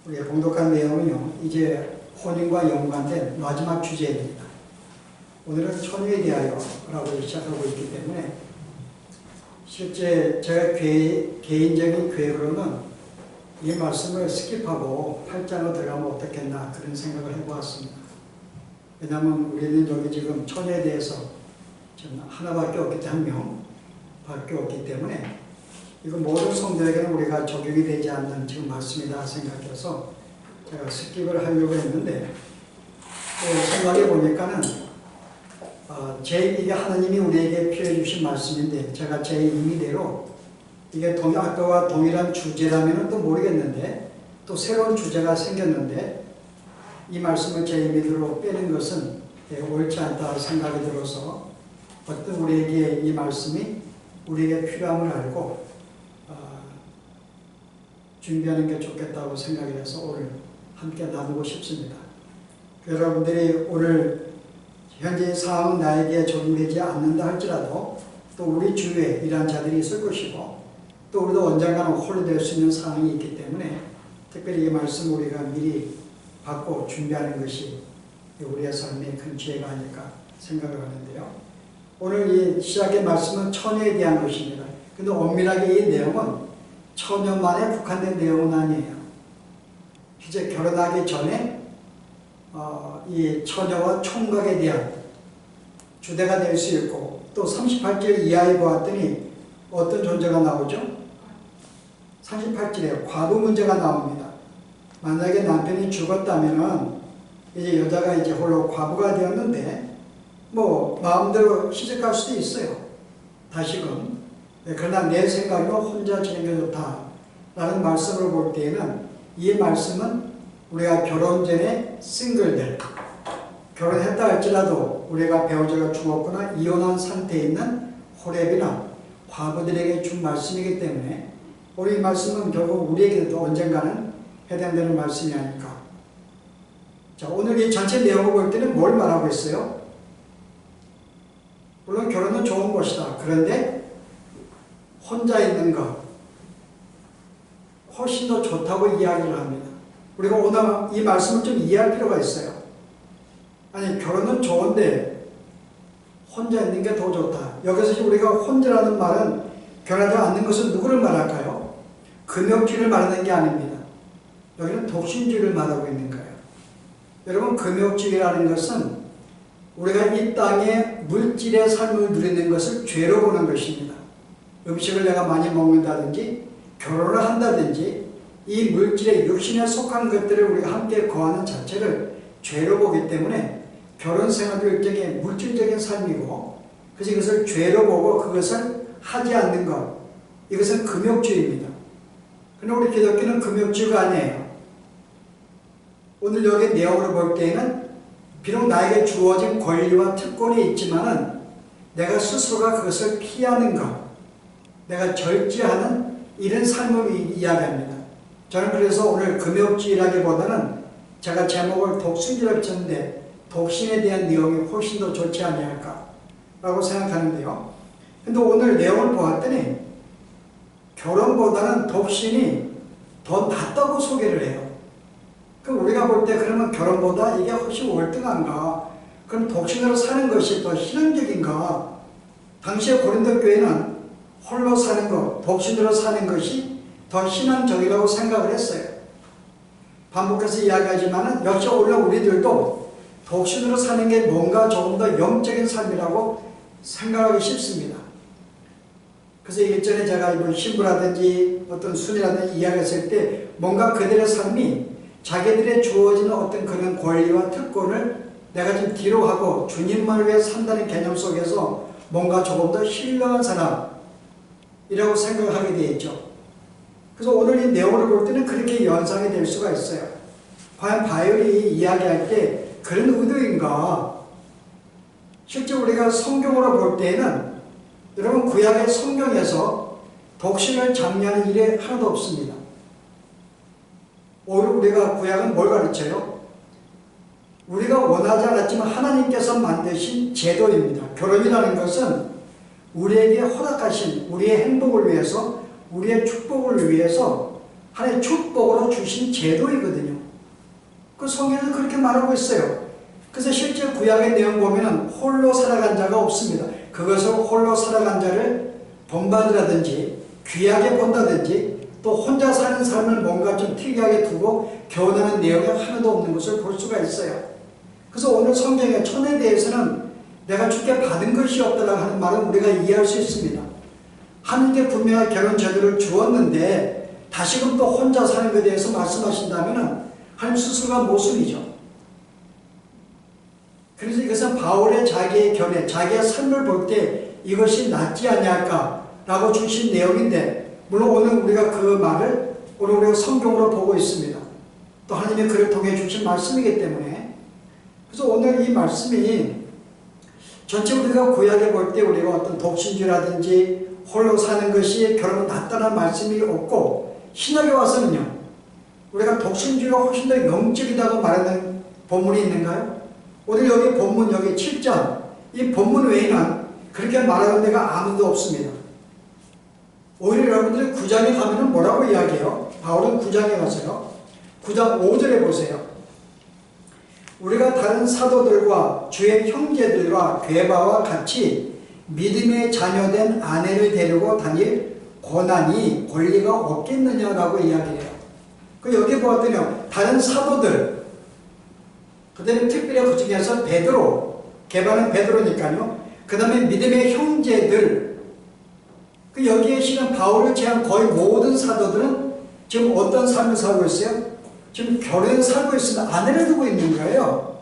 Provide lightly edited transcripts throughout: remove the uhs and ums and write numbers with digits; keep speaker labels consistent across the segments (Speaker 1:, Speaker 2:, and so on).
Speaker 1: 우리의 봉독한 내용은요, 이제 혼인과 연관된 마지막 주제입니다. 오늘은 처녀에 대하여 라고 시작하고 있기 때문에 실제 제가 개인적인 계획으로는 이 말씀을 스킵하고 8장으로 들어가면 어떻겠나 그런 생각을 해보았습니다. 왜냐하면 우리는 여기 지금 처녀에 대해서 지금 하나밖에 없기 때문에, 한 명밖에 없기 때문에 이거 모든 성도에게는 우리가 적용이 되지 않는 지금 말씀이다 생각해서 제가 스킵을 하려고 했는데 생각해 보니까는 이게 하나님이 우리에게 필요해 주신 말씀인데 제가 제 임의대로 이게 아까와 동일한 주제라면 또 모르겠는데 또 새로운 주제가 생겼는데 이 말씀을 제 임의대로 빼는 것은 옳지 않다 생각이 들어서 어떤 우리에게 이 말씀이 우리에게 필요함을 알고 준비하는 게 좋겠다고 생각을 해서 오늘 함께 나누고 싶습니다. 여러분들이 오늘 현재 상황은 나에게 적용되지 않는다 할지라도 또 우리 주위에 이러한 자들이 있을 것이고 또 우리도 언젠가는 홀로 될 수 있는 상황이 있기 때문에 특별히 이 말씀 우리가 미리 받고 준비하는 것이 우리의 삶의 큰 지혜가 아닐까 생각을 하는데요. 오늘 이 시작의 말씀은 처녀에 대한 것입니다. 근데 엄밀하게 이 내용은 처녀만에 북한된 내용은 아니에요. 이제 결혼하기 전에 이 처녀와 총각에 대한 주제가 될 수 있고 또 38절 이하에 보았더니 어떤 존재가 나오죠? 38절에 과부 문제가 나옵니다. 만약에 남편이 죽었다면은 이제 여자가 이제 홀로 과부가 되었는데 뭐 마음대로 시집갈 수도 있어요. 다시금. 그러나 내 생각으로 혼자 지내는 게 좋다라는 말씀을 볼 때에는 이 말씀은 우리가 결혼 전에 싱글들, 결혼했다 할지라도 우리가 배우자가 죽었거나 이혼한 상태에 있는 호렙이나 과부들에게 준 말씀이기 때문에 우리 이 말씀은 결국 우리에게도 언젠가는 해당되는 말씀이 아닐까. 자, 오늘 이 전체 내용을 볼 때는 뭘 말하고 있어요? 물론 결혼은 좋은 것이다. 그런데 혼자 있는 것 훨씬 더 좋다고 이야기를 합니다. 우리가 오늘 이 말씀을 좀 이해할 필요가 있어요. 아니 결혼은 좋은데 혼자 있는 게 더 좋다. 여기서 우리가 혼자라는 말은 결혼하지 않는 것은 누구를 말할까요? 금욕주의를 말하는 게 아닙니다. 여기는 독신주의를 말하고 있는 거예요. 여러분 금욕주의라는 것은 우리가 이 땅에 물질의 삶을 누리는 것을 죄로 보는 것입니다. 음식을 내가 많이 먹는다든지 결혼을 한다든지 이 물질의 육신에 속한 것들을 우리가 함께 거하는 자체를 죄로 보기 때문에 결혼 생활도 일종의 물질적인 삶이고 그래서 이것을 죄로 보고 그것을 하지 않는 것 이것은 금욕주의입니다. 그러나 우리 기독교는 금욕주의가 아니에요. 오늘 여기 내용으로 볼 때에는 비록 나에게 주어진 권리와 특권이 있지만은 내가 스스로가 그것을 피하는 것 내가 절제하는 이런 삶을 이야기합니다. 저는 그래서 오늘 금욕주의라기보다는 제가 제목을 독신주의라고 쳤는데 독신에 대한 내용이 훨씬 더 좋지 않을까라고 생각하는데요. 근데 오늘 내용을 보았더니 결혼보다는 독신이 더 낫다고 소개를 해요. 그럼 우리가 볼 때 그러면 결혼보다 이게 훨씬 월등한가? 그럼 독신으로 사는 것이 더 신앙적인가? 당시에 고린도 교회는 홀로 사는 것, 독신으로 사는 것이 더 신앙적이라고 생각을 했어요. 반복해서 이야기하지만 역시 오늘 우리들도 독신으로 사는 게 뭔가 조금 더 영적인 삶이라고 생각하기 쉽습니다. 그래서 일전에 제가 이번 신부라든지 어떤 순이라든지 이야기했을 때 뭔가 그들의 삶이 자기들의 주어지는 어떤 그런 권리와 특권을 내가 좀 뒤로 하고 주님만을 위해 산다는 개념 속에서 뭔가 조금 더 신령한 사람이라고 생각하게 되어 있죠. 그래서 오늘 이 내용을 볼 때는 그렇게 연상이 될 수가 있어요. 과연 바울이 이야기할 때 그런 의도인가? 실제 우리가 성경으로 볼 때에는 여러분 구약의 성경에서 독신을 장려하는 일이 하나도 없습니다. 오히려 우리가 구약은 뭘 가르쳐요? 우리가 원하지 않았지만 하나님께서 만드신 제도입니다. 결혼이라는 것은 우리에게 허락하신 우리의 행복을 위해서 우리의 축복을 위해서 하나의 축복으로 주신 제도이거든요. 그 성경에서 그렇게 말하고 있어요. 그래서 실제 구약의 내용 보면은 홀로 살아간 자가 없습니다. 그것을 홀로 살아간 자를 본받으라든지 귀하게 본다든지 또 혼자 사는 삶을 뭔가 좀 특이하게 두고 교훈하는 내용이 하나도 없는 것을 볼 수가 있어요. 그래서 오늘 성경의 천에 대해서는 내가 주께 받은 것이 없다라고 하는 말은 우리가 이해할 수 있습니다. 하나님께 분명한 결혼 제도를 주었는데 다시금 또 혼자 사는 것에 대해서 말씀하신다면 하나님 스스로가 모순이죠. 그래서 이것은 바울의 자기의 견해, 자기의 삶을 볼 때 이것이 낫지 않냐까라고 주신 내용인데, 물론 오늘 우리가 그 말을 오늘 우리가 성경으로 보고 있습니다. 또 하나님의 글을 통해 주신 말씀이기 때문에, 그래서 오늘 이 말씀이 전체 우리가 구약에 볼 때 우리가 어떤 독신주라든지 홀로 사는 것이 결국 낫다는 말씀이 없고, 신약에 와서는요 우리가 독신주의가 훨씬 더 영적이라고 말하는 본문이 있는가요? 오늘 여기 본문 여기 7장 이 본문 외에는 그렇게 말하는 데가 아무도 없습니다. 오히려 여러분들이 9장에 가면은 뭐라고 이야기해요? 바울은 9장에 가서요 9장 5절에 보세요. 우리가 다른 사도들과 주의 형제들과 괴바와 같이 믿음의 자녀된 아내를 데리고 다닐 고난이 권리가 없겠느냐라고 이야기해요. 그 여기 보았더니요 다른 사도들, 그다음에 특별히 그 중에서 베드로, 게바는 베드로니까요. 그 다음에 믿음의 형제들, 그 여기에 실은 바울을 제한 거의 모든 사도들은 지금 어떤 삶을 살고 있어요? 지금 결혼에 살고 있으면 아내를 두고 있는 거예요.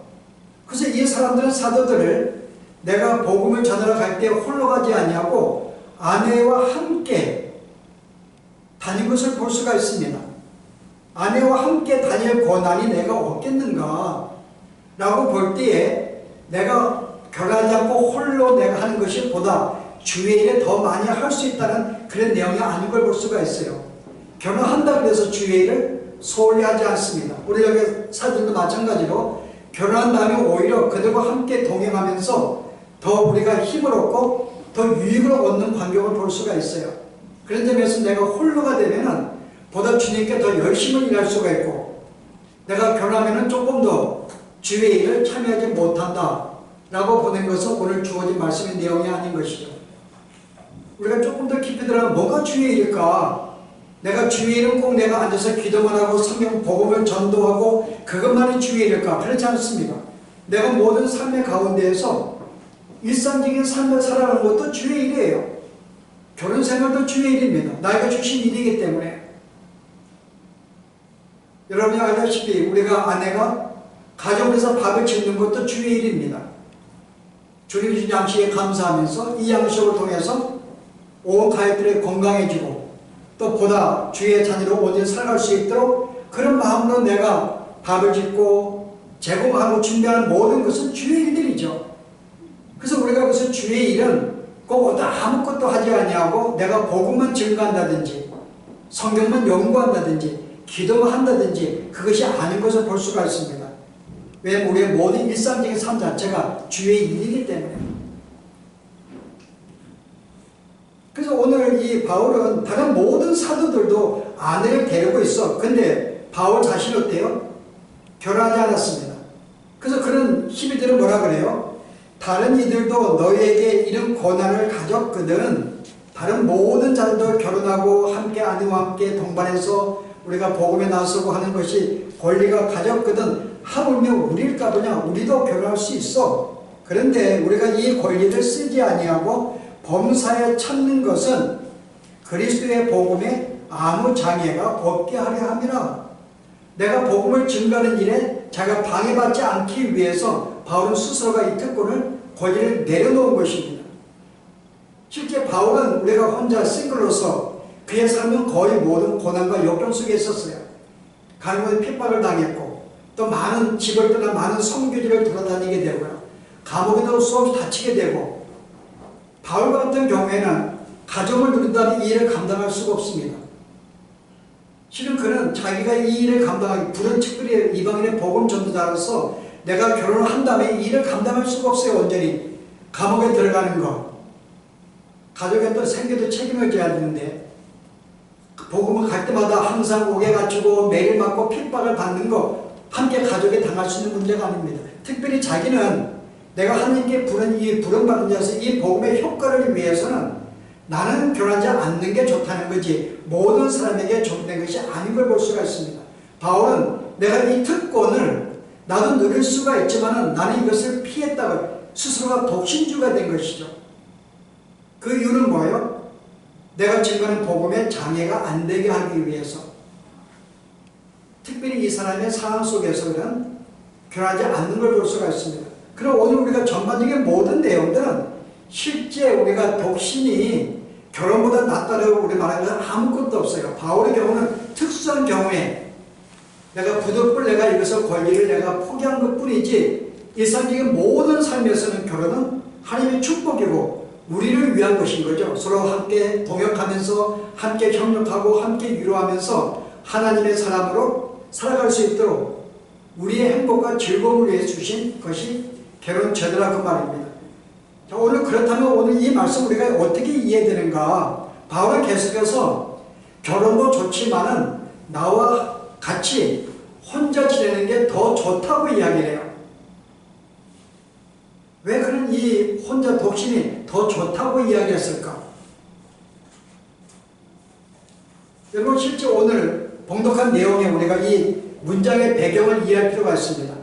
Speaker 1: 그래서 이 사람들은 사도들을 내가 복음을 전하러 갈 때 홀로 가지 아니하고 아내와 함께 다닌 것을 볼 수가 있습니다. 아내와 함께 다닐 권한이 내가 없겠는가 라고 볼 때에 내가 결혼하지 않고 홀로 내가 하는 것이 보다 주의 일에 더 많이 할 수 있다는 그런 내용이 아닌 걸 볼 수가 있어요. 결혼한다고 해서 주의 일을 소홀히 하지 않습니다. 우리 여기 사진도 마찬가지로 결혼한 다음에 오히려 그들과 함께 동행하면서 더 우리가 힘을 얻고 더 유익을 얻는 환경을 볼 수가 있어요. 그런 점에서 내가 홀로가 되면은 보다 주님께 더 열심히 일할 수가 있고, 내가 결혼하면은 조금 더 주의 일을 참여하지 못한다 라고 보는 것은 오늘 주어진 말씀의 내용이 아닌 것이죠. 우리가 조금 더 깊이 들어가면 뭐가 주의 일일까? 내가 주의 일은 꼭 내가 앉아서 기도만 하고 성경 복음을 전도하고 그것만이 주의 일일까? 그렇지 않습니다. 내가 모든 삶의 가운데에서 일상적인 삶을 살아가는 것도 주의 일이에요. 결혼 생활도 주의 일입니다. 나이가 주신 일이기 때문에. 여러분이 알다시피 우리가 아내가 가정에서 밥을 짓는 것도 주의 일입니다. 주님이 준 양식에 감사하면서 이 양식을 통해서 온 가족들이 건강해지고 또 보다 주의 자녀로 온전히 살아갈 수 있도록 그런 마음으로 내가 밥을 짓고 제공하고 준비하는 모든 것은 주의 일들이죠. 그래서 우리가 그것을 주의 일은 꼭 아무것도 하지 아니하고 내가 복음만 증거한다든지 성경만 연구한다든지 기도만 한다든지 그것이 아닌 것을 볼 수가 있습니다. 왜냐하면 우리의 모든 일상적인 삶 자체가 주의 일이기 때문에. 그래서 오늘 이 바울은 다른 모든 사도들도 아내를 데리고 있어. 근데 바울 자신이 어때요? 결혼하지 않았습니다. 그래서 그런 희비들은 뭐라 그래요? 다른 이들도 너희에게 이런 고난을 가졌거든. 다른 모든 자들도 결혼하고 함께 아내와 함께 동반해서 우리가 복음에 나서고 하는 것이 권리가 가졌거든. 하물며 우리일까 보냐? 우리도 결혼할 수 있어. 그런데 우리가 이 권리를 쓰지 아니하고 범사에 찾는 것은 그리스도의 복음에 아무 장애가 없게 하려 함이라. 내가 복음을 증거하는 일에 자기가 방해받지 않기 위해서 바울은 스스로가 이 특권을 권리를 내려놓은 것입니다. 실제 바울은 우리가 혼자 싱글로서 그의 삶은 거의 모든 고난과 역경 속에 있었어요. 가는 곳에 핍박을 당했고 또 많은 집을 떠나 많은 선교지를 돌아다니게 되고요. 감옥에도 수없이 다치게 되고 바울 같은 경우에는 가정을 누린다는 이 일을 감당할 수가 없습니다. 실은 그는 자기가 이 일을 감당하기 부른 특별히 이방인의 복음 전도자로서 내가 결혼을 한 다음에 이 일을 감당할 수가 없어요. 온전히 감옥에 들어가는 것, 가족의 또 생계도 책임을 져야 되는데 복음을 갈 때마다 항상 옥에 갇히고 매일 맞고 핍박을 받는 거 함께 가족이 당할 수 있는 문제가 아닙니다. 특별히 자기는 내가 하나님께 부름받은 자에서 이 복음의 효과를 위해서는 나는 결혼하지 않는 게 좋다는 거지 모든 사람에게 적용된 것이 아닌 걸 볼 수가 있습니다. 바울은 내가 이 특권을 나도 누릴 수가 있지만 나는 이것을 피했다고 스스로가 독신주가 된 것이죠. 그 이유는 뭐예요? 내가 증거하는 복음에 장애가 안 되게 하기 위해서. 특별히 이 사람의 상황 속에서는 결혼하지 않는 걸 볼 수가 있습니다. 그럼 오늘 우리가 전반적인 모든 내용들은 실제 우리가 독신이 결혼보다 낫다고 우리 말하는 것은 아무것도 없어요. 바울의 경우는 특수한 경우에 내가 부득불 내가 이것을 권리를 내가 포기한 것 뿐이지 일상적인 모든 삶에서는 결혼은 하나님의 축복이고 우리를 위한 것인 거죠. 서로 함께 동역하면서 함께 협력하고 함께 위로하면서 하나님의 사람으로 살아갈 수 있도록 우리의 행복과 즐거움을 위해 주신 것이 결혼 제도라고 말입니다. 자, 오늘 그렇다면 오늘 이 말씀 우리가 어떻게 이해되는가? 바울은 계속해서 결혼도 좋지만은 나와 같이 혼자 지내는 게 더 좋다고 이야기를 해요. 왜 그런 이 혼자 독신이 더 좋다고 이야기했을까? 여러분 실제 오늘 봉독한 내용에 우리가 이 문장의 배경을 이해할 필요가 있습니다.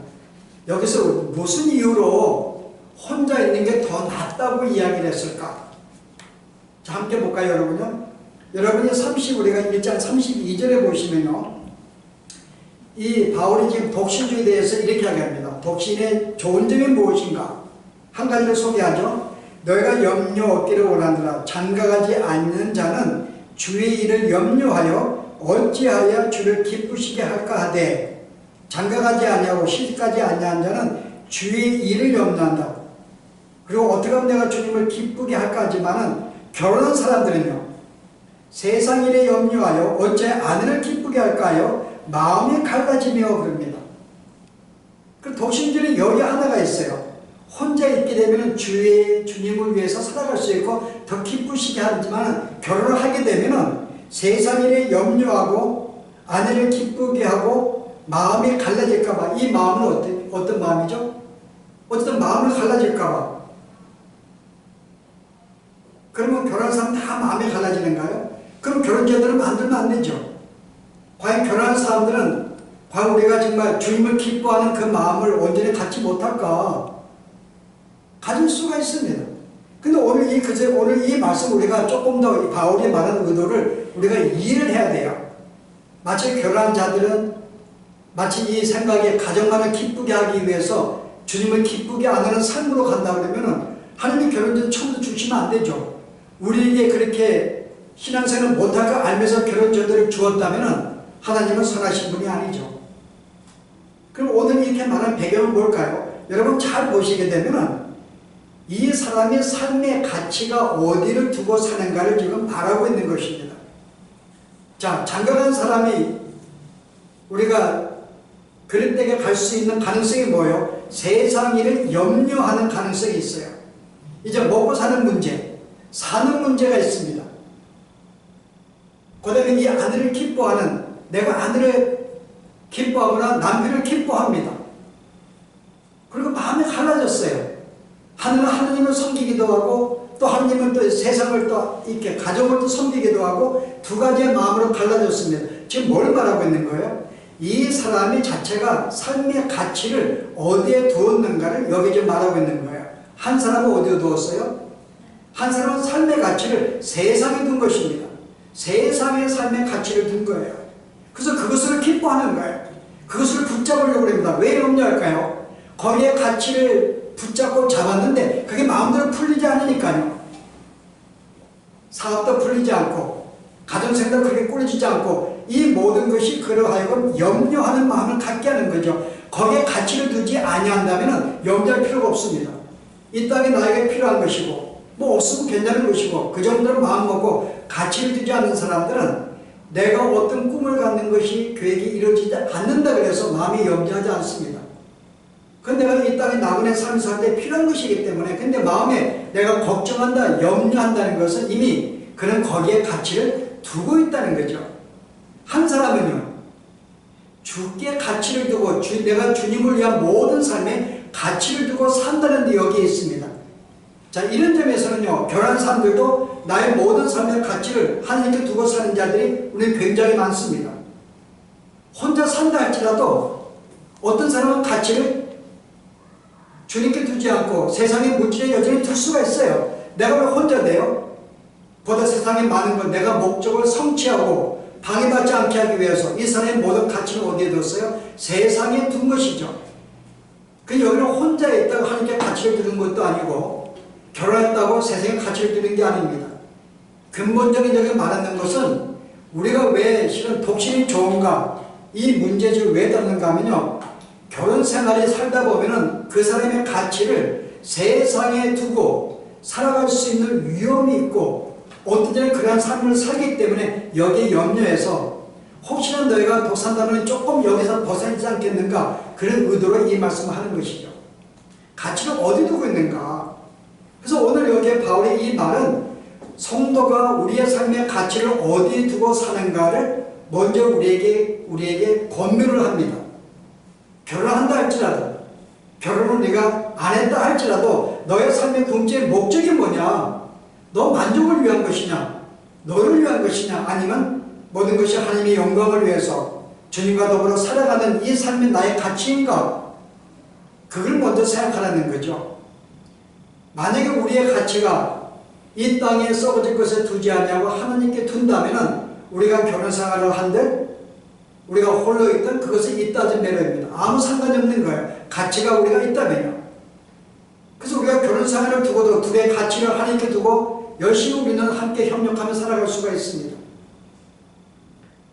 Speaker 1: 여기서 무슨 이유로 혼자 있는 게 더 낫다고 이야기를 했을까? 자, 함께 볼까요, 여러분요? 여러분이 우리가 1장 32절에 보시면요. 이 바울이 지금 독신주의에 대해서 이렇게 이야기합니다. 독신의 좋은 점이 무엇인가? 한 가지를 소개하죠. 너희가 염려 얻기를 원하느라 장가가지 않는 자는 주의 일을 염려하여 어찌하여 주를 기쁘시게 할까 하되 장가가지 아니하고 시집가지 아니한 자는 주의 일을 염려한다. 그리고 어떻게 하면 내가 주님을 기쁘게 할까 하지만은 결혼한 사람들은요. 세상 일에 염려하여 어째 아내를 기쁘게 할까요? 마음이 갈라지며 그럽니다. 그 독신주는 여기 하나가 있어요. 혼자 있게 되면 주님을 위해서 살아갈 수 있고 더 기쁘시게 하지만 결혼을 하게 되면 세상 일에 염려하고 아내를 기쁘게 하고 마음이 갈라질까봐. 이 마음은 어떤 마음이죠? 어쨌든 마음을 갈라질까봐. 그러면 결혼한 사람 다 마음이 갈라지는가요? 그럼 결혼제도를 만들면 안 되죠. 과연 결혼한 사람들은 과연 우리가 정말 주님을 기뻐하는 그 마음을 온전히 갖지 못할까? 가질 수가 있습니다. 근데 오늘 이 말씀 우리가 조금 더 바울이 말하는 의도를 우리가 이해를 해야 돼요. 마치 결혼한 자들은 마치 이 생각에 가정만을 기쁘게 하기 위해서 주님을 기쁘게 안 하는 삶으로 간다 그러면 하나님이 결혼제도 처음부터 주시면 안 되죠. 우리에게 그렇게 신앙생활을 못할 걸 알면서 결혼제도를 주었다면 하나님은 선하신 분이 아니죠. 그럼 오늘 이렇게 말하는 배경은 뭘까요? 여러분 잘 보시게 되면 이 사람의 삶의 가치가 어디를 두고 사는가를 지금 바라고 있는 것입니다. 자, 장가간 사람이 우리가 그런 데에 갈 수 있는 가능성이 뭐예요? 세상 일을 염려하는 가능성이 있어요. 이제 먹고 사는 문제, 사는 문제가 있습니다. 그 다음에 이 아내를 기뻐하는, 내가 아내를 기뻐하거나 남편을 기뻐합니다. 그리고 마음이 갈라졌어요. 하나는 하나님을 섬기기도 하고 또 하나님은 또 세상을 또 이렇게 가정을 또 섬기기도 하고 두 가지의 마음으로 갈라졌습니다. 지금 뭘 말하고 있는 거예요? 이 사람이 자체가 삶의 가치를 어디에 두었는가를 여기 지금 말하고 있는 거예요. 한 사람은 어디에 두었어요? 한 사람은 삶의 가치를 세상에 둔 것입니다. 세상의 삶의 가치를 둔 거예요. 그래서 그것을 기뻐하는 거예요. 그것을 붙잡으려고 합니다. 왜 염려할까요? 거기에 가치를 붙잡고 잡았는데 그게 마음대로 풀리지 않으니까요. 사업도 풀리지 않고 가정생활도 그렇게 꾸려지지 않고 이 모든 것이 그러하여금 염려하는 마음을 갖게 하는 거죠. 거기에 가치를 두지 아니한다면 염려할 필요가 없습니다. 이 땅에 나에게 필요한 것이고 뭐 없으면 괜찮은 것이고 그 정도로 마음먹고 가치를 두지 않는 사람들은 내가 어떤 꿈을 갖는 것이 계획이 이루어지지 않는다 그래서 마음이 염려하지 않습니다. 근데 내가 이 땅에 나그네 삶을 살 때 필요한 것이기 때문에 근데 마음에 내가 걱정한다, 염려한다는 것은 이미 그는 거기에 가치를 두고 있다는 거죠. 한 사람은요, 주께 가치를 두고 내가 주님을 위한 모든 삶에 가치를 두고 산다는 데 여기에 있습니다. 자, 이런 점에서는요, 결혼한 사람들도 나의 모든 삶의 가치를 하나님께 두고 사는 자들이 우리 굉장히 많습니다. 혼자 산다 할지라도 어떤 사람은 가치를 주님께 두지 않고 세상의 물질에 여전히 둘 수가 있어요. 내가 왜 혼자 돼요? 보다 세상에 많은 건 내가 목적을 성취하고 방해받지 않게 하기 위해서 이 사람의 모든 가치를 어디에 뒀어요? 세상에 둔 것이죠. 그 여기는 혼자 있다고 하나님께 가치를 두는 것도 아니고 결혼했다고 세상에 가치를 두는 게 아닙니다. 근본적인 여기 말하는 것은 우리가 왜 실은 독신이 좋은가, 이 문제를 왜 다루는가 하면요, 결혼 생활에 살다 보면은 그 사람의 가치를 세상에 두고 살아갈 수 있는 위험이 있고 어떤 때는 그러한 삶을 살기 때문에 여기에 염려해서 혹시나 너희가 독산다면 조금 여기서 벗어나지 않겠는가, 그런 의도로 이 말씀을 하는 것이죠. 가치를 어디 두고 있는가. 그래서 오늘 여기에 바울의 이 말은 성도가 우리의 삶의 가치를 어디에 두고 사는가를 먼저 우리에게 권면을 합니다. 결혼한다 할지라도, 결혼을 네가 안 했다 할지라도 너의 삶의 궁극의 목적이 뭐냐? 너 만족을 위한 것이냐? 너를 위한 것이냐? 아니면 모든 것이 하나님의 영광을 위해서 주님과 더불어 살아가는 이 삶이 나의 가치인가? 그걸 먼저 생각하라는 거죠. 만약에 우리의 가치가 이 땅에 썩어질 것에 두지 않냐고 하나님께 둔다면 우리가 결혼 생활을 한들 우리가 홀로 있든 그것은 이따진 매력입니다. 아무 상관이 없는 거예요. 가치가 우리가 있다면요. 그래서 우리가 결혼 생활을 두고도 둘의 가치를 하나님께 두고 열심히 우리는 함께 협력하며 살아갈 수가 있습니다.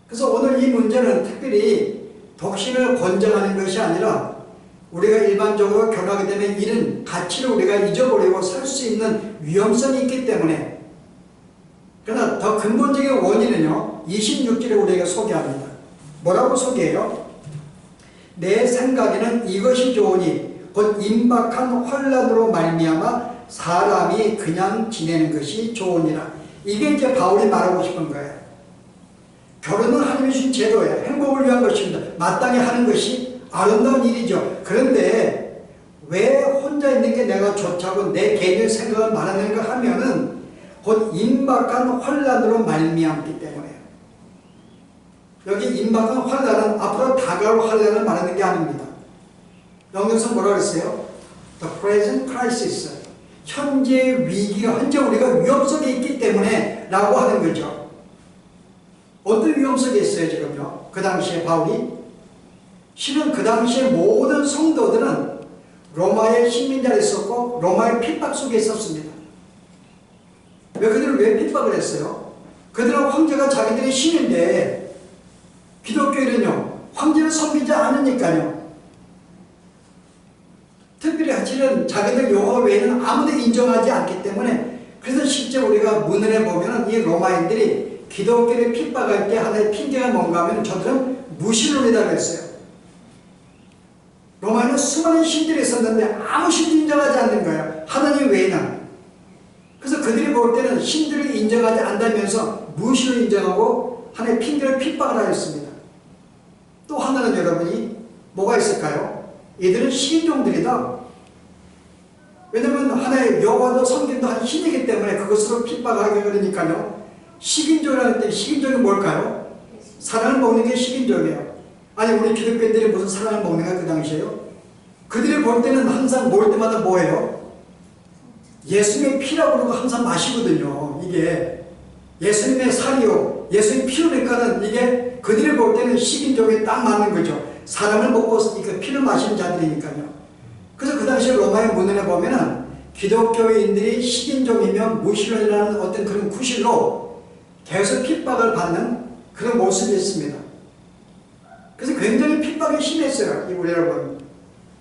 Speaker 1: 그래서 오늘 이 문제는 특별히 독신을 권장하는 것이 아니라 우리가 일반적으로 결혼하게 되면 이런 가치를 우리가 잊어버리고 살 수 있는 위험성이 있기 때문에, 그러나 더 근본적인 원인은요, 26절에 우리에게 소개합니다. 뭐라고 소개해요? 내 생각에는 이것이 좋으니 곧 임박한 환난으로 말미암아 사람이 그냥 지내는 것이 좋으니라. 이게 이제 바울이 말하고 싶은 거예요. 결혼은 하나님이 주신 제도예요. 행복을 위한 것입니다. 마땅히 하는 것이 아름다운 일이죠. 그런데 왜 혼자 있는 게 내가 좋다고 내 개인의 생각을 말하는가 하면은 곧 임박한 환난으로 말미암기 때문에. 여기 임박한 환난은 앞으로 다가올 환난을 말하는 게 아닙니다. 영어에서 뭐라고 했어요? The present crisis. 현재 위기가, 현재 우리가 위험 속에 있기 때문에 라고 하는 거죠. 어떤 위험 속에 있어요, 지금요? 그 당시에 바울이? 실은 그 당시에 모든 성도들은 로마의 식민자로 있었고 로마의 핍박 속에 있었습니다. 그들은 왜 핍박을 했어요? 그들은 황제가 자기들의 신인데 기독교인은요, 황제를 섬기지 않으니까요. 특별히 사실은 자기들 여호와 외에는 아무도 인정하지 않기 때문에, 그래서 실제 우리가 문헌에 보면 이 로마인들이 기독교를 핍박할 때 하나의 핑계가 뭔가 하면 저들은 무신론이라고 했어요. 로마에는 수많은 신들이 있었는데 아무 신도 인정하지 않는 거예요. 하나님 외에는. 그래서 그들이 볼 때는 신들을 인정하지 않다면서 무신을 인정하고 하나의 핑계를 핍박을 하였습니다. 또 하나는 여러분이 뭐가 있을까요? 이들은 식인종들이다. 왜냐면 하나의 여호와도 성경도 한 신이기 때문에 그것으로 핍박하게 그러니까요. 식인종이라는 때 식인종이 뭘까요? 사람을 먹는 게 식인종이에요. 아니 우리 기독교인들이 무슨 사람을 먹는가 그 당시에요? 그들이 볼 때는 항상 먹을 때마다 뭐예요? 예수님의 피라고 그러고 항상 마시거든요. 이게 예수님의 살이요, 예수님 피우니까는 이게 그들이 볼 때는 식인종에 딱 맞는 거죠. 사람을 먹고 피를 마시는 자들이니까요. 그래서 그 당시에 로마의 문헌에 보면은 기독교인들이 식인종이면 무신론이라는 어떤 그런 구실로 계속 핍박을 받는 그런 모습이 있습니다. 그래서 굉장히 핍박이 심했어요. 우리 여러분,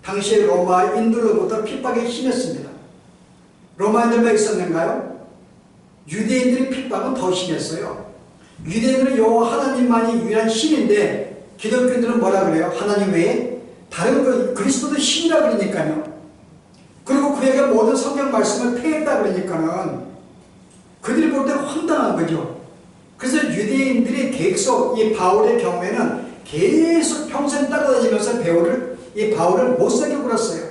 Speaker 1: 당시에 로마인들로부터 핍박이 심했습니다. 로마인들만 있었는가요? 유대인들의 핍박은 더 심했어요. 유대인들은 여호와 하나님만이 유일한 신인데 기독교인들은 뭐라 그래요? 하나님 외에 다른 그리스도도 신이라 그러니까요. 그리고 그에게 모든 성경 말씀을 폐했다 그러니까는 그들이 볼 때는 황당한 거죠. 그래서 유대인들이 계속 이 바울의 경우에는 계속 평생 따라다니면서 이 바울을 못살게 굴었어요.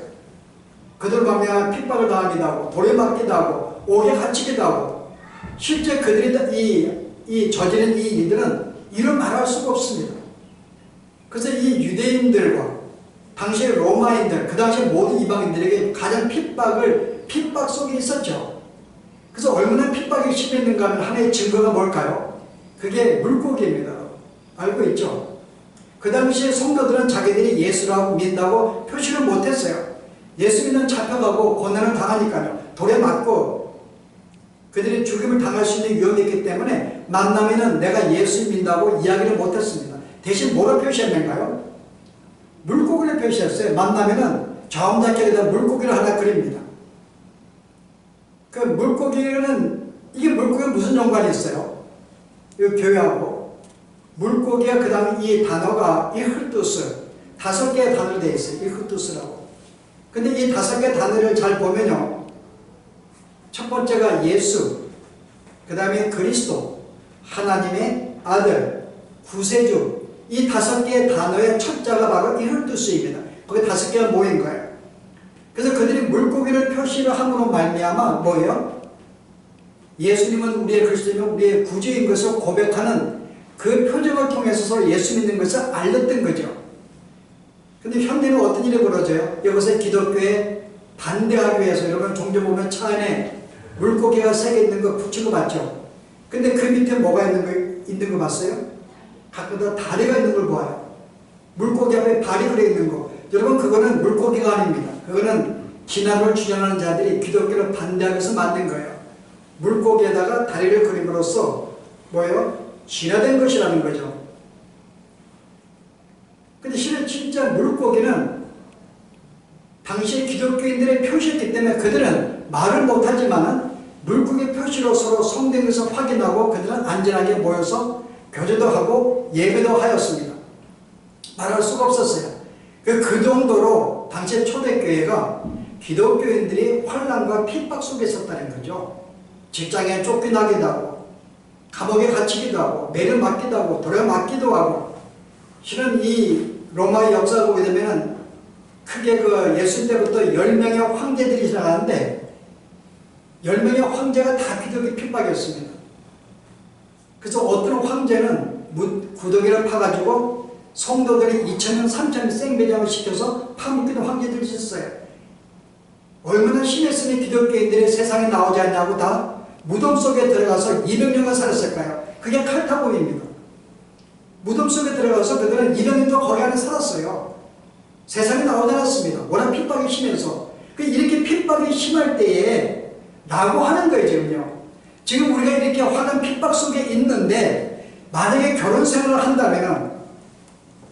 Speaker 1: 그들 말미암아 핍박을 당하기도 하고 돌에 맞기도 하고 옥에 갇히기도 하고 실제 그들이 이 저지른 이 일들은 이루 말할 수가 없습니다. 그래서 이 유대인들과 당시의 로마인들, 그 당시 모든 이방인들에게 가장 핍박 속에 있었죠. 그래서 얼마나 핍박이 심했는가 하면 하나의 증거가 뭘까요? 그게 물고기입니다. 알고 있죠? 그 당시에 성도들은 자기들이 예수라고 믿는다고 표시를 못했어요. 예수 믿는 잡혀가고 고난을 당하니까요. 돌에 맞고 그들이 죽임을 당할 수 있는 위험이 있기 때문에 만나면은 내가 예수 믿는다고 이야기를 못했습니다. 대신 뭐로 표시했는가요? 물고기를 표시했어요. 만나면은 자음자켓에다 물고기를 하나 그립니다. 그 물고기는 이게 물고기가 무슨 연관이 있어요? 이 교회하고 물고기가 그 다음에 이 단어가 이흐뚜스 5개의 단어로 되어 있어요. 이흐뚜스라고. 근데 이 5개의 단어를 잘 보면요. 첫 번째가 예수, 그 다음에 그리스도, 하나님의 아들, 구세주. 이 5개의 단어의 첫 자가 바로 이흐뚜스입니다. 거기 5개가 모인 거예요. 그래서 그들이 물고기를 표시를 함으로 말미암아 뭐예요? 예수님은 우리의 그리스도이며 우리의 구주인 것을 고백하는 그 표정을 통해서 예수 믿는 것을 알렸던 거죠. 근데 현대는 어떤 일이 벌어져요? 이것에 기독교에 반대하기 위해서 여러분 종종 보면 차 안에 물고기가 3개 있는 거 붙이고 봤죠? 근데 그 밑에 뭐가 있는 거 봤어요? 가끔 다 다리가 있는 걸 보아요. 물고기 앞에 발이 그려 있는 거. 여러분 그거는 물고기가 아닙니다. 그거는 진화론을 주장하는 자들이 기독교를 반대하기 위해서 만든 거예요. 물고기에다가 다리를 그림으로써 뭐예요? 진화된 것이라는 거죠. 근데 실은 진짜 물고기는 당시 기독교인들의 표시였기 때문에 그들은 말을 못하지만은 물고기 표시로 서로 성된 것을 확인하고 그들은 안전하게 모여서 교제도 하고 예배도 하였습니다. 말할 수가 없었어요. 그 정도로 당시 초대교회가 기독교인들이 환난과 핍박 속에 있었다는 거죠. 직장에 쫓겨나기도 하고 감옥에 갇히기도 하고 매를 맞기도 하고 돌에 맞기도 하고 실은 이 로마의 역사를 보게 되면 크게 그 예수 때부터 10명의 황제들이 일어나는데 10명의 황제가 다 기독교 핍박이었습니다. 그래서 어떤 황제는 구덩이를 파가지고 성도들이 2,000명, 3,000명 생배장을 시켜서 파묻기는 황제들이 있었어요. 얼마나 심했으니 기독교인들이 세상에 나오지 않냐고 다 무덤 속에 들어가서 200년간 살았을까요? 그게 칼타공입니다. 무덤 속에 들어가서 그들은 200년도 거기 안에 살았어요. 세상에 나오지 않았습니다. 워낙 핍박이 심해서. 이렇게 핍박이 심할 때에 라고 하는 거예요, 지금요. 지금 우리가 이렇게 화난 핍박 속에 있는데 만약에 결혼 생활을 한다면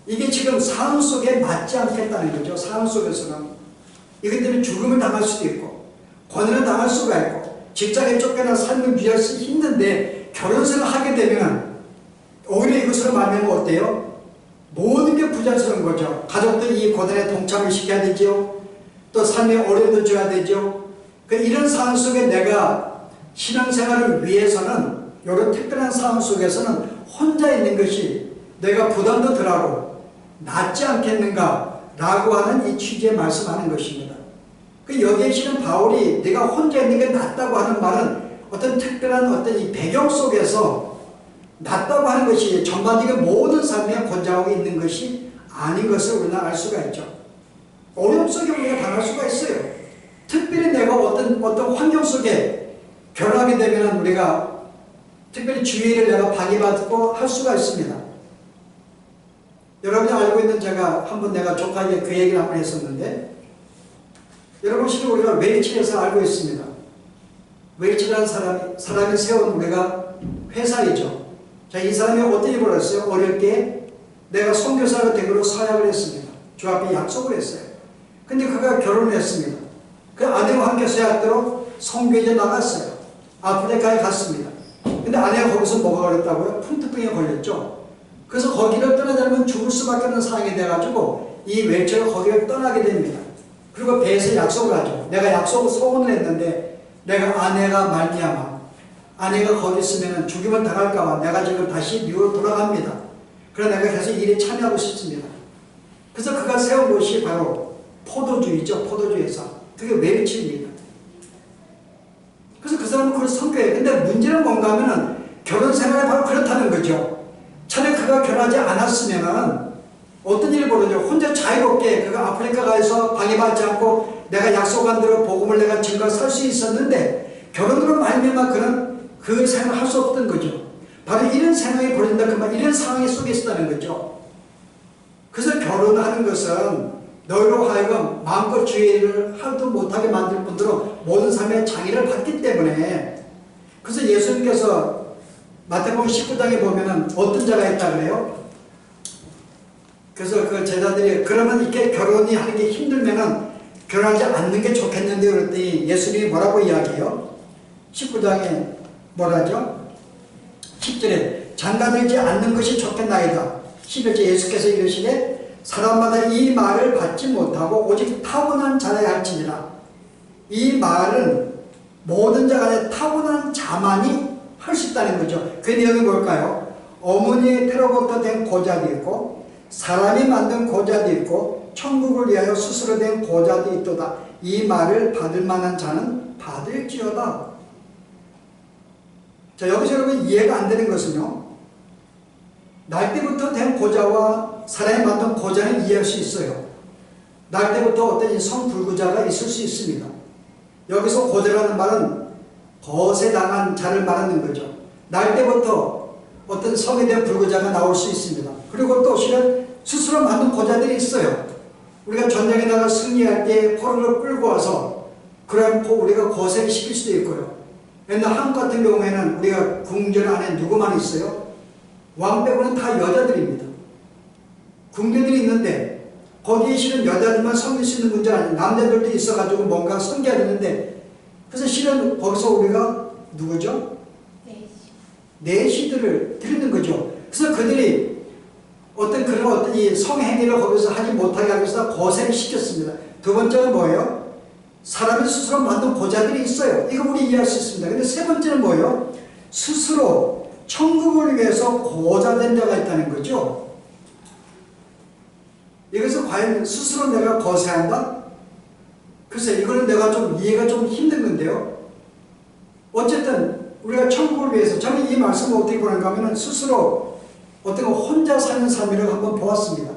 Speaker 1: 이게 지금 삶 속에 맞지 않겠다는 거죠. 삶 속에서는. 이것 때문에 죽음을 당할 수도 있고 고난을 당할 수가 있고 직장에 쫓겨나 삶을 유지할 수 있는데 결혼 생활을 하게 되면 오히려 이것으로 말하면 어때요? 모든 게 부자스러운 거죠. 가족들이 이 고난에 동참을 시켜야 되죠. 또 삶의 어려움도 줘야 되죠. 이런 상황 속에 내가 신앙생활을 위해서는 이런 특별한 상황 속에서는 혼자 있는 것이 내가 부담도 덜하고 낫지 않겠는가 라고 하는 이 취지에 말씀하는 것입니다. 여기에 실은 바울이 내가 혼자 있는 게 낫다고 하는 말은 어떤 특별한 어떤 이 배경 속에서 낫다고 하는 것이 전반적인 모든 삶에 권장하고 있는 것이 아닌 것을 우리는 알 수가 있죠. 어려움 속에 우리가 당할 수가 있어요. 특별히 내가 어떤 환경 속에 결혼하게 되면 우리가 특별히 주의를 내가 방해받고 할 수가 있습니다. 여러분이 알고 있는 제가 한번 내가 조카에게 그 얘기를 한번 했었는데 여러분 실은 우리가 웰치에서 알고 있습니다. 웰치라는 사람이 세운 우리가 회사이죠. 자, 이 사람이 어떤 일을 했어요? 어렵게 내가 선교사가 되기로 서약을 했습니다. 주 앞에 약속을 했어요. 근데 그가 결혼을 했습니다. 그 아내와 함께 서약대로 선교에 나갔어요. 아프리카에 갔습니다. 근데 아내가 거기서 뭐가 걸렸다고요? 풍토병에 걸렸죠. 그래서 거기를 떠나지 않으면 죽을 수밖에 없는 상황이 돼가지고 이 웰치가 거기를 떠나게 됩니다. 그리고 배에서 약속을 하죠. 내가 약속을 소원을 했는데 내가 아내가 말미암아 아내가 거기 있으면 죽임을 당할까봐 내가 지금 다시 미국으로 돌아갑니다. 그래서 내가 계속 일에 참여하고 싶습니다. 그래서 그가 세운 것이 바로 포도주의죠. 포도주의에서. 그게 웰치입니다. 그래서 그 사람은 그걸 선교해요. 근데 문제는 뭔가 하면은 결혼 생활이 바로 그렇다는 거죠. 차라리 그가 결혼하지 않았으면은 어떤 일이 벌어져. 혼자 자유롭게 그가 아프리카 가서 방해받지 않고 내가 약속한 대로 복음을 내가 증거할 수 있었는데 결혼으로 말미암아 그는 그 생활을 할 수 없던 거죠. 바로 이런 생각이 벌어진다. 그만 이런 상황 속에 있었다는 거죠. 그래서 결혼하는 것은 너희로 하여금 마음껏 주의를 하도 못하게 만들 뿐더러 모든 삶의 장애를 받기 때문에 그래서 예수님께서 마태복음 19장에 보면은 어떤 자가 있다 그래요? 그래서 그 제자들이 그러면 이렇게 결혼이 하는 게 힘들면은 결혼하지 않는 게 좋겠는데 그랬더니 예수님이 뭐라고 이야기해요? 19장에 뭐라죠? 10절에 장가들지 않는 것이 좋겠나이다. 11절 예수께서 이르시되 사람마다 이 말을 받지 못하고 오직 타고난 자라야 할지니라. 이 말은 모든 자 간에 타고난 자만이 할 수 있다는 거죠. 그 내용이 뭘까요? 어머니의 태로부터 된 고자도 있고 사람이 만든 고자도 있고 천국을 위하여 스스로 된 고자도 있도다. 이 말을 받을 만한 자는 받을지어다. 자, 여기서 여러분 이해가 안 되는 것은요, 날 때부터 된 고자와 사람이 만든 고자는 이해할 수 있어요. 날 때부터 어떤 성불구자가 있을 수 있습니다. 여기서 고자라는 말은 거세당한 자를 말하는 거죠. 날 때부터 어떤 성에 대한 불구자가 나올 수 있습니다. 그리고 또 실은 스스로 만든 고자들이 있어요. 우리가 전쟁에 나가 승리할 때 포로를 끌고 와서 그런 우리가 고생시킬 수도 있고요. 옛날 한국 같은 경우에는 우리가 궁전 안에 누구만 있어요? 왕 빼고는 다 여자들입니다. 궁녀들이 있는데 거기에 실은 여자들만 섬길 수 있는 문제는 아니에요. 남자들도 있어가지고 뭔가 섬겨야 되는데 그래서 실은 거기서 우리가 누구죠? 내시들을 드리는 거죠. 그래서 그들이 어떤 이 성행위를 거기서 하지 못하게 하기 위해서 고생을 시켰습니다. 두 번째는 뭐예요? 사람이 스스로 만든 고자들이 있어요. 이거 우리 이해할 수 있습니다. 근데 세 번째는 뭐예요? 스스로 천국을 위해서 고자된 자가 있다는 거죠. 여기서 과연 스스로 내가 거세한다? 글쎄 이거는 내가 좀 이해가 좀 힘든 건데요. 어쨌든 우리가 천국을 위해서 저는 이 말씀을 어떻게 보는가 하면 스스로 어떤 혼자 사는 삶이라고 한번 보았습니다.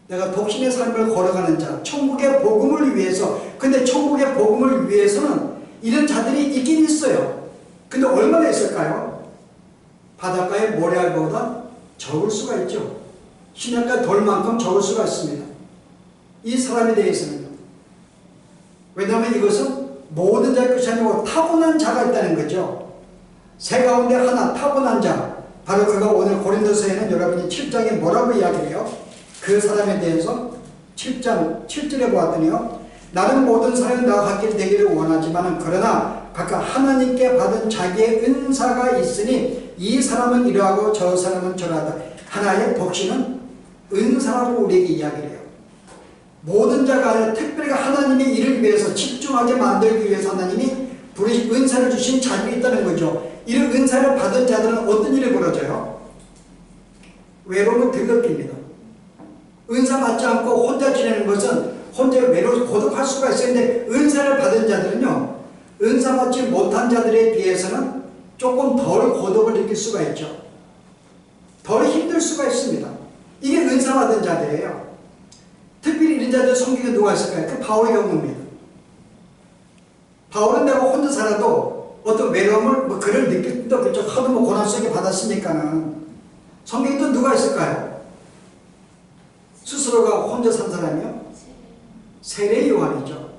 Speaker 1: 내가 독신의 삶을 걸어가는 자, 천국의 복음을 위해서. 근데 천국의 복음을 위해서는 이런 자들이 있긴 있어요. 근데 얼마나 있을까요? 바닷가의 모래알보다 적을 수가 있죠. 시냇가 돌만큼 적을 수가 있습니다. 이 사람에 대해서는요. 왜냐하면 이것은 모든 자의 것이 아니고 타고난 자가 있다는 거죠. 세 가운데 하나 타고난 자. 바로 그가 오늘 고린도서에는 여러분이 7장에 뭐라고 이야기해요? 그 사람에 대해서 7장 7절에 보았더니요. 나는 모든 사람이 나와 같게 되기를 원하지만 그러나 각각 하나님께 받은 자기의 은사가 있으니 이 사람은 이러하고 저 사람은 저러하다. 하나의 독신은 은사라고 우리에게 이야기를 해요. 모든 자가 아니라 특별히 하나님의 일을 위해서 집중하게 만들기 위해서 하나님이 은사를 주신 자들이 있다는 거죠. 이런 은사를 받은 자들은 어떤 일이 벌어져요? 외로움을 들느낍니다. 은사 받지 않고 혼자 지내는 것은 혼자 외로워 고독할 수가 있었는데 은사를 받은 자들은요, 은사 받지 못한 자들에 비해서는 조금 덜 고독을 느낄 수가 있죠. 덜 힘들 수가 있습니다. 이게 은사 받은 자들이에요. 특별히 이런 자들 성경에 누가 있을까요? 그 바울의 경우입니다. 바울은 내가 혼자 살아도 어떤 외로움을 그를 느낄 때도 그렇죠. 하도 고난 속에 받았으니까는. 성경에 또 누가 있을까요? 스스로가 혼자 산 사람이요? 세례 요한이죠.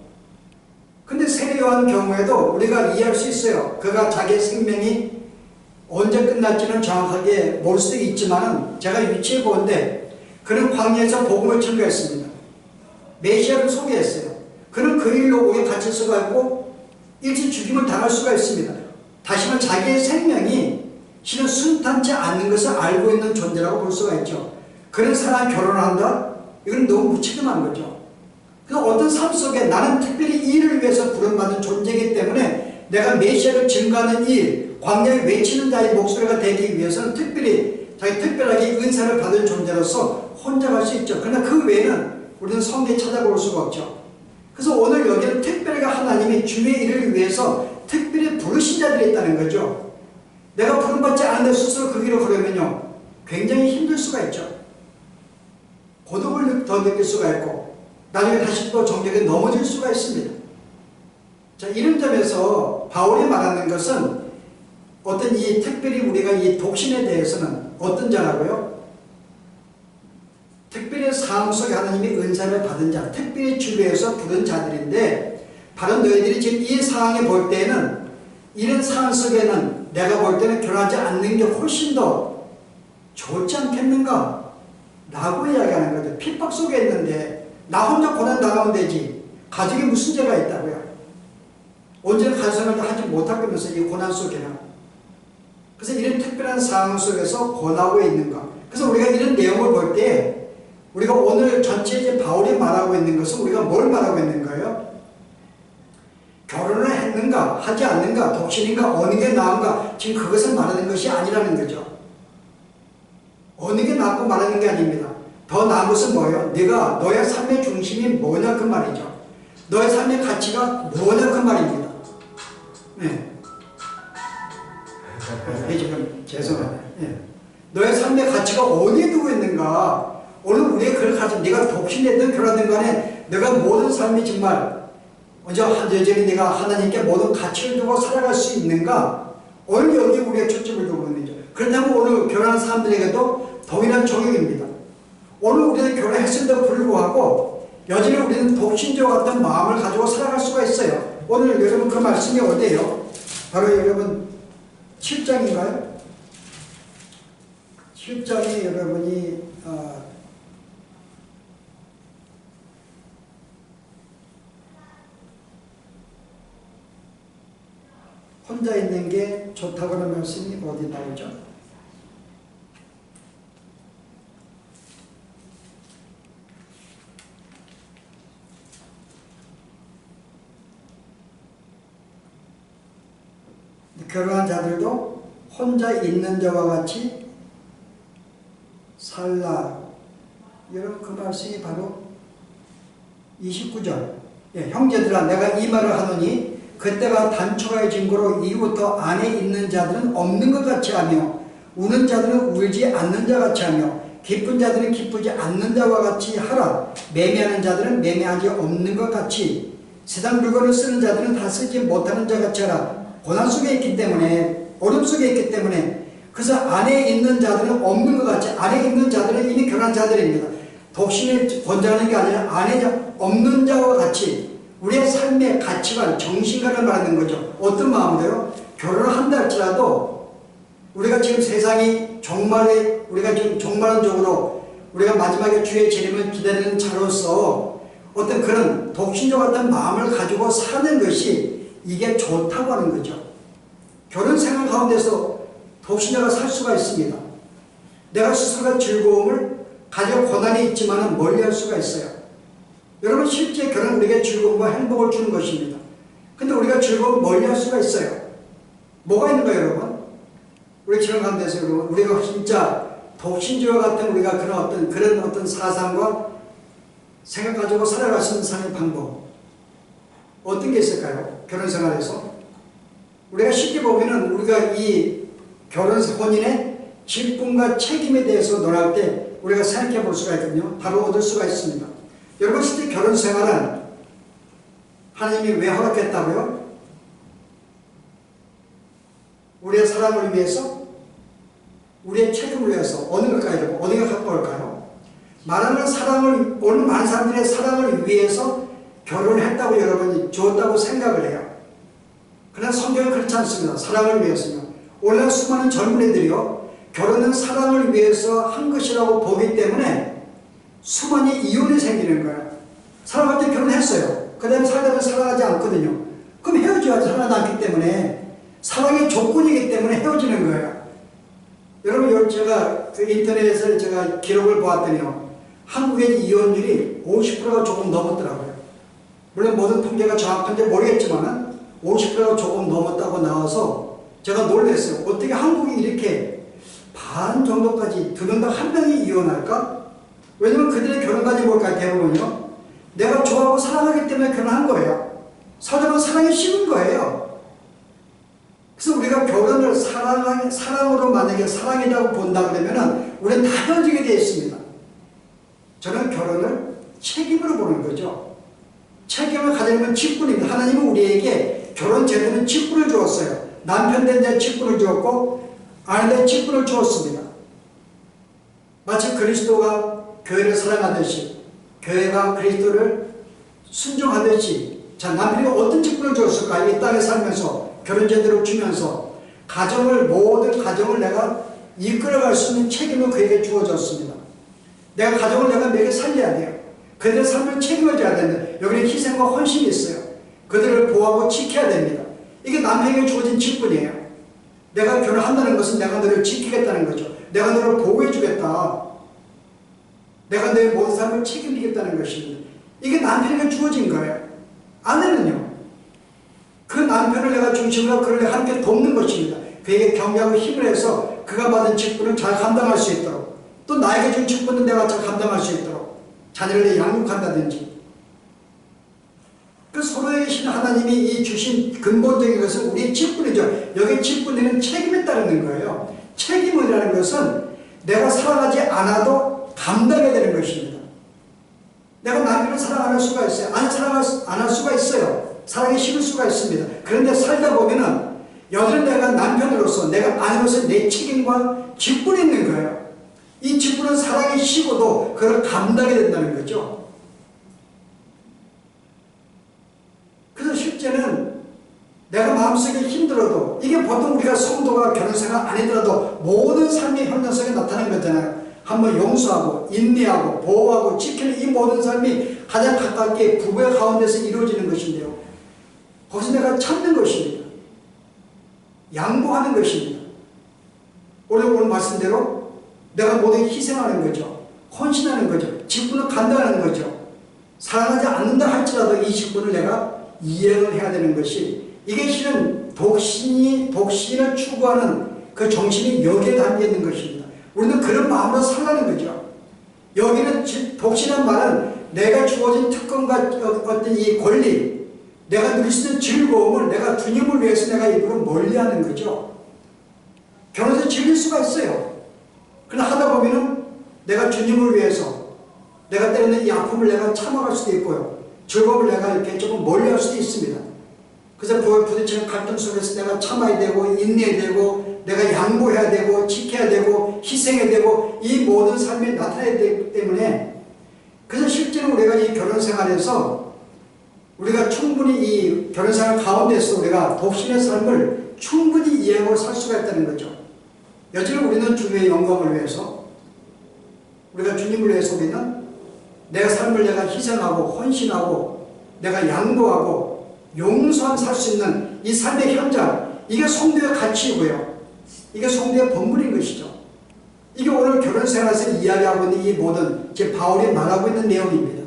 Speaker 1: 근데 세례 요한 경우에도 우리가 이해할 수 있어요. 그가 자기의 생명이 언제 끝날지는 정확하게 모를 수도 있지만은 제가 유치해 보는데 그는 광야에서 복음을 전가했습니다. 메시아를 소개했어요. 그는 그 일로 오게 갇힐 수가 있고 일찍 죽임을 당할 수가 있습니다. 다시 말해 자기의 생명이 실은 순탄치 않는 것을 알고 있는 존재라고 볼 수가 있죠. 그런 사람이 결혼을 한다? 이건 너무 무책임한 거죠. 그래서 어떤 삶 속에 나는 특별히 이 일을 위해서 부름받은 존재이기 때문에 내가 메시아를 증거하는 이 광야에 외치는 자의 목소리가 되기 위해서는 특별하게 은사를 받은 존재로서 혼자 갈 수 있죠. 그러나 그 외에는 우리는 성경에 찾아볼 수가 없죠. 그래서 오늘 여기는 특별하게 하나님이 주의 일을 위해서 특별히 부르신 자들이 있다는 거죠. 내가 부름받지 않은데 스스로 그 길을 걸으면요 굉장히 힘들 수가 있죠. 고독을 더 느낄 수가 있고 나중에 다시 또 정력에 넘어질 수가 있습니다. 자, 이런 점에서 바울이 말하는 것은 어떤 이 특별히 우리가 이 독신에 대해서는 어떤 자라고요? 특별히 상황 속에 하나님이 은사를 받은 자, 특별히 주변에서 부른 자들인데 바로 너희들이 지금 이 상황에 볼 때는 이런 상황 속에는 내가 볼 때는 결혼하지 않는 게 훨씬 더 좋지 않겠는가? 라고 이야기하는 거죠. 핍박 속에 있는데 나 혼자 고난 당하면 되지. 가족에 무슨 죄가 있다고요? 언제나 가정을 하지 못할 거면서 이 고난 속에는. 그래서 이런 특별한 상황 속에서 고나고 있는가. 그래서 우리가 이런 내용을 볼 때 우리가 오늘 전체 이제 바울이 말하고 있는 것은 우리가 뭘 말하고 있는 거예요? 결혼을 했는가 하지 않는가 독신인가 어느 게 나은가 지금 그것을 말하는 것이 아니라는 거죠. 어느 게 낫고 말하는 게 아닙니다. 더 나은 것은 뭐예요? 네가 너의 삶의 중심이 뭐냐 그 말이죠. 너의 삶의 가치가 뭐냐 그 말입니다. 네. 지금 죄송합니다. 네. 너의 삶의 가치가 어디에 두고 있는가? 오늘 우리의 그걸 가지고 네가 독신이든 결혼하든 간에 내가 모든 삶이 정말 여전히 네가 하나님께 모든 가치를 두고 살아갈 수 있는가? 오늘 여기에 우리가 초점을 두고 있는 거죠. 그렇다면 오늘 결혼한 사람들에게도 동일한 적용입니다. 오늘 우리는 결혼했음에도 불구하고 여전히 우리는 독신자와 같은 마음을 가지고 살아갈 수가 있어요. 오늘 여러분 그 말씀이 어디예요? 바로 여러분 7장인가요? 7장에 여러분이 혼자 있는 게 좋다고 하는 말씀이 어디 나오죠? 결혼한 자들도 혼자 있는 자와 같이 살라. 여러분 그 말씀이 바로 29절. 예, 형제들아 내가 이 말을 하노니 그때가 단초가해진 거로 이후부터 안에 있는 자들은 없는 것 같이 하며 우는 자들은 울지 않는 자 같이 하며 기쁜 자들은 기쁘지 않는 자와 같이 하라. 매매하는 자들은 매매하지 없는 것 같이 세상 물건을 쓰는 자들은 다 쓰지 못하는 자 같이 하라. 고난 속에 있기 때문에 어려움 속에 있기 때문에 그래서 안에 있는 자들은 없는 것 같이 안에 있는 자들은 이미 결혼한 자들입니다. 독신을 권장하는 게 아니라 안에 없는 자와 같이 우리의 삶의 가치관, 정신관을 말하는 거죠. 어떤 마음으로요? 결혼을 한다 할지라도 우리가 지금 세상이 종말에 우리가 지금 종말론적으로 우리가 마지막에 주의 재림을 기다리는 자로서 어떤 그런 독신자 같은 마음을 가지고 사는 것이 이게 좋다고 하는 거죠. 결혼 생활 가운데서 독신자가 살 수가 있습니다. 내가 스스로가 즐거움을 가지고 고난이 있지만 멀리할 수가 있어요. 여러분 실제 결혼은 우리에게 즐거움과 행복을 주는 것입니다. 근데 우리가 즐거움을 멀리할 수가 있어요. 뭐가 있는가요 여러분? 우리 결혼 가운데서 여러분 우리가 진짜 독신자와 같은 우리가 그런 어떤 사상과 생각 가지고 살아갈 수 있는 삶의 방법 어떤 게 있을까요? 결혼 생활에서 우리가 쉽게 보면은 우리가 이 결혼 혼인의 직분과 책임에 대해서 논할 때 우리가 생각해 볼 수가 있거든요. 바로 얻을 수가 있습니다. 여러분 실제 결혼 생활은 하나님이 왜 허락했다고요? 우리의 사랑을 위해서? 우리의 책임을 위해서 어느 걸까요? 여러분? 어디가 갖고 올까요? 말하는 사랑을 오늘 많은 사람들의 사랑을 위해서 결혼을 했다고 여러분이 줬다고 생각을 해요. 그러나 성경은 그렇지 않습니다. 사랑을 위해서요. 오늘 수많은 젊은이들이요 결혼은 사랑을 위해서 한 것이라고 보기 때문에 수많은 이혼이 생기는 거예요. 사랑할 때 결혼했어요. 그 다음에 살다 보면 사랑하지 않거든요. 그럼 헤어져야지. 사랑하지 않기 때문에 사랑의 조건이기 때문에 헤어지는 거예요. 여러분 제가 그 인터넷에서 제가 기록을 보았더니요 한국의 이혼율이 50%가 조금 넘었더라고요. 물론 모든 통계가 정확한지 모르겠지만 50%가 조금 넘었다고 나와서 제가 놀랐어요. 어떻게 한국이 이렇게 반 정도까지 2명당 1명이 이혼할까? 왜냐면 그들의 결혼관이 뭘까요? 대부분요. 내가 좋아하고 사랑하기 때문에 결혼한 거예요. 살다가 사랑에 식은 거예요. 그래서 우리가 결혼을 사랑으로 만약에 사랑이라고 본다 그러면은 우리는 다 헤어지게 되어 있습니다. 저는 결혼을 책임으로 보는 거죠. 책임을 가지려면 직분입니다. 하나님은 우리에게 결혼 제도는 직분을 주었어요. 남편 된 데 직분을 주었고 아내 된 직분을 주었습니다. 마치 그리스도가 교회를 사랑하듯이 교회가 그리스도를 순종하듯이 자, 남편이 어떤 직분을 주었을까? 이 땅에 살면서 결혼 제도를 주면서 모든 가정을 내가 이끌어갈 수 있는 책임을 그에게 주어졌습니다. 내가 가정을 내가 매일 살려야 돼요. 그들의 삶을 책임을 져야 됩니다. 여기는 희생과 헌신이 있어요. 그들을 보호하고 지켜야 됩니다. 이게 남편에게 주어진 직분이에요. 내가 결혼한다는 것은 내가 너를 지키겠다는 거죠. 내가 너를 보호해 주겠다. 내가 너의 모든 삶을 책임지겠다는 것입니다. 이게 남편에게 주어진 거예요. 아내는요. 그 남편을 내가 중심으로 그를 함께 돕는 것입니다. 그에게 격려하고 힘을 해서 그가 받은 직분을 잘 감당할 수 있도록 또 나에게 준 직분은 내가 잘 감당할 수 있도록 자녀를 양육한다든지 그 서로에게 신 하나님이 이 주신 근본적인 것은 우리의 직분이죠. 여기 직분에는 책임이 따르는 거예요. 책임이라는 것은 내가 사랑하지 않아도 감당해야 되는 것입니다. 내가 남편을 사랑 안 할 수가 있어요. 안 할 수가 있어요. 사랑이 식을 수가 있습니다. 그런데 살다 보면은 여전히 내가 남편으로서 내가 아내로서 내 책임과 직분이 있는 거예요. 이 직분은 사랑이 식어도 그걸 감당해야 된다는 거죠. 그래서 실제는 내가 마음속에 힘들어도 이게 보통 우리가 성도가 결혼생활 아니더라도 모든 삶의 현장 속에 나타나는 거잖아요. 한번 용서하고 인내하고 보호하고 지키는 이 모든 삶이 가장 가깝게 부부의 가운데서 이루어지는 것인데요. 거기서 내가 참는 것입니다. 양보하는 것입니다. 오늘 말씀대로 내가 모두 희생하는 거죠. 헌신하는 거죠. 직분을 감당하는 거죠. 사랑하지 않는다 할지라도 이 직분을 내가 이행을 해야 되는 것이 이게 실은 독신을 추구하는 그 정신이 여기에 담겨 있는 것입니다. 우리는 그런 마음으로 살라는 거죠. 여기는 독신한 말은 내가 주어진 특권과 어떤 이 권리, 내가 누릴 수 있는 즐거움을 내가 주님을 위해서 내가 일부러 멀리하는 거죠. 결혼해서 즐길 수가 있어요. 그러나 하다 보면은 내가 주님을 위해서 내가 때로는 이 아픔을 내가 참아갈 수도 있고요. 즐거움을 내가 이렇게 조금 멀리할 수도 있습니다. 그래서 그걸 부딪히는 갈등 속에서 내가 참아야 되고 인내해야 되고 내가 양보해야 되고 지켜야 되고 희생해야 되고 이 모든 삶이 나타나야 되기 때문에 그래서 실제로 우리가 이 결혼생활에서 우리가 충분히 이 결혼생활 가운데서 우리가 독신의 삶을 충분히 이해하고 살 수가 있다는 거죠. 여전히 우리는 주님의 영광을 위해서 우리가 주님을 위해서 우리는 내가 삶을 내가 희생하고 헌신하고 내가 양보하고 용서한 살 수 있는 이 삶의 현장 이게 성도의 가치이고요. 이게 성도의 본분인 것이죠. 이게 오늘 결혼생활에서 이야기하고 있는 이 모든 제 바울이 말하고 있는 내용입니다.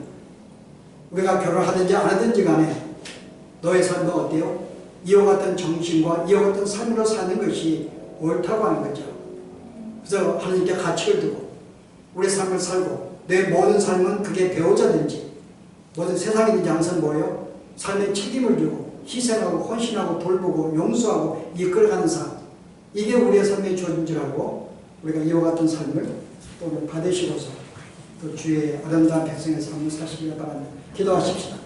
Speaker 1: 우리가 결혼하든지 안 하든지 간에 너의 삶은 어때요? 이와 같은 정신과 이와 같은 삶으로 사는 것이 옳다고 하는 거죠. 그래서 하나님께 가치를 두고 우리 삶을 살고 내 모든 삶은 그게 배우자든지 모든 세상이든지 항상 뭐예요? 삶에 책임을 주고 희생하고 헌신하고 돌보고 용서하고 이끌어가는 삶 이게 우리의 삶의 주어진 줄 알고 우리가 이와 같은 삶을 또 받으시고서 또 주의 아름다운 백성의 삶을 사시기를 바랍니다. 기도하십시다.